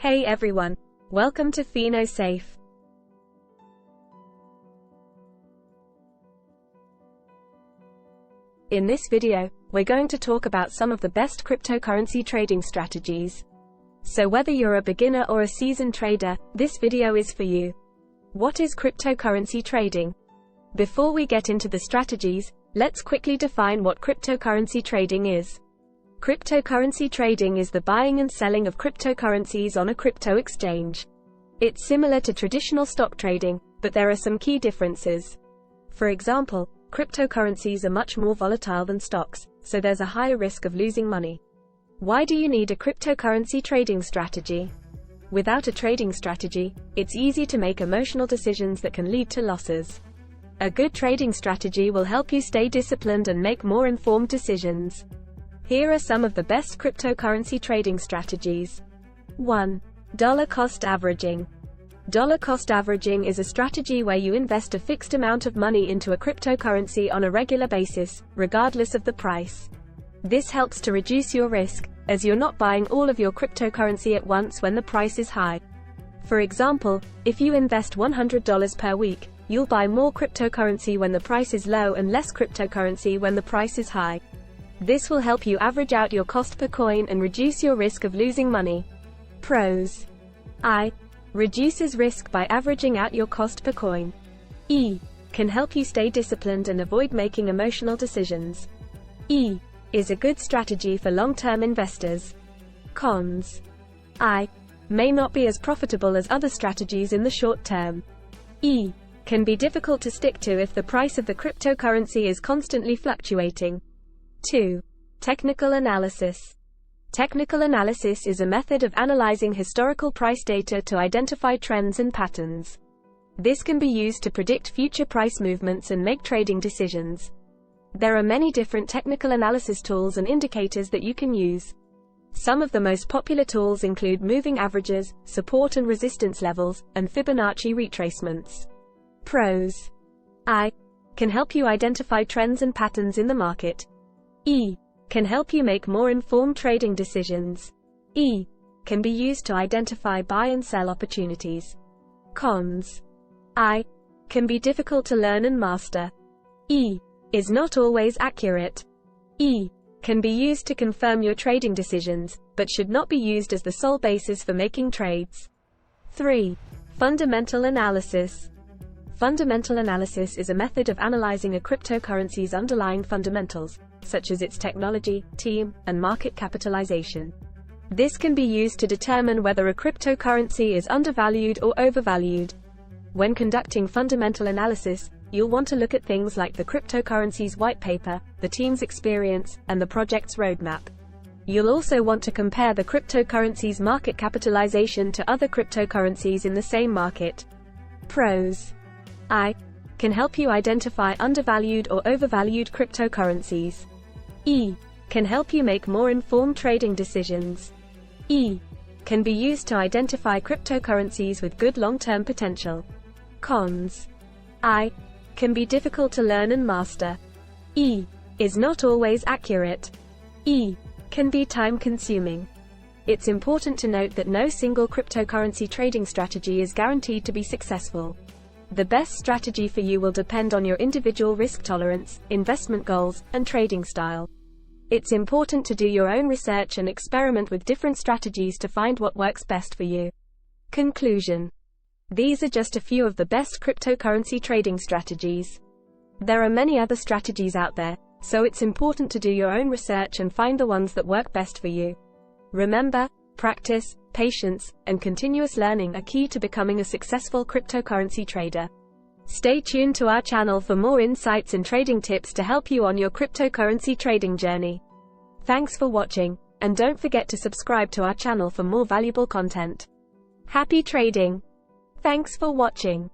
Hey everyone, welcome to PhenoSafe. In this video, we're going to talk about some of the best cryptocurrency trading strategies. So whether you're a beginner or a seasoned trader, this video is for you. What is cryptocurrency trading? Before we get into the strategies, let's quickly define what cryptocurrency trading is. Cryptocurrency trading is the buying and selling of cryptocurrencies on a crypto exchange. It's similar to traditional stock trading, but there are some key differences. For example, cryptocurrencies are much more volatile than stocks, so there's a higher risk of losing money. Why do you need a cryptocurrency trading strategy? Without a trading strategy, it's easy to make emotional decisions that can lead to losses. A good trading strategy will help you stay disciplined and make more informed decisions. Here are some of the best cryptocurrency trading strategies. 1. Dollar cost averaging. Dollar cost averaging is a strategy where you invest a fixed amount of money into a cryptocurrency on a regular basis, regardless of the price. This helps to reduce your risk, as you're not buying all of your cryptocurrency at once when the price is high. For example, if you invest $100 per week, you'll buy more cryptocurrency when the price is low and less cryptocurrency when the price is high. This will help you average out your cost per coin and reduce your risk of losing money. Pros. I. Reduces risk by averaging out your cost per coin. E. Can help you stay disciplined and avoid making emotional decisions. E. Is a good strategy for long-term investors. Cons. I. May not be as profitable as other strategies in the short term. E. Can be difficult to stick to if the price of the cryptocurrency is constantly fluctuating. 2. Technical analysis. Technical analysis is a method of analyzing historical price data to identify trends and patterns. This can be used to predict future price movements and make trading decisions. There are many different technical analysis tools and indicators that you can use. Some of the most popular tools include moving averages, support and resistance levels, and Fibonacci retracements. Pros. I. Can help you identify trends and patterns in the market. E. Can help you make more informed trading decisions. E. Can be used to identify buy and sell opportunities. Cons. I. Can be difficult to learn and master. E. Is not always accurate. E. Can be used to confirm your trading decisions, but should not be used as the sole basis for making trades. 3. Fundamental analysis. Fundamental analysis is a method of analyzing a cryptocurrency's underlying fundamentals, such as its technology, team, and market capitalization. This can be used to determine whether a cryptocurrency is undervalued or overvalued. When conducting fundamental analysis, you'll want to look at things like the cryptocurrency's white paper, the team's experience, and the project's roadmap. You'll also want to compare the cryptocurrency's market capitalization to other cryptocurrencies in the same market. Pros. I. Can help you identify undervalued or overvalued cryptocurrencies. E. Can help you make more informed trading decisions. E. Can be used to identify cryptocurrencies with good long-term potential. Cons. I. Can be difficult to learn and master. E. Is not always accurate. E. Can be time-consuming. It's important to note that no single cryptocurrency trading strategy is guaranteed to be successful. The best strategy for you will depend on your individual risk tolerance, investment goals, and trading style. It's important to do your own research and experiment with different strategies to find what works best for you. Conclusion. These are just a few of the best cryptocurrency trading strategies. There are many other strategies out there, so it's important to do your own research and find the ones that work best for you. Remember, practice, patience, and continuous learning are key to becoming a successful cryptocurrency trader. Stay tuned to our channel for more insights and trading tips to help you on your cryptocurrency trading journey. Thanks for watching, and don't forget to subscribe to our channel for more valuable content. Happy trading! Thanks for watching.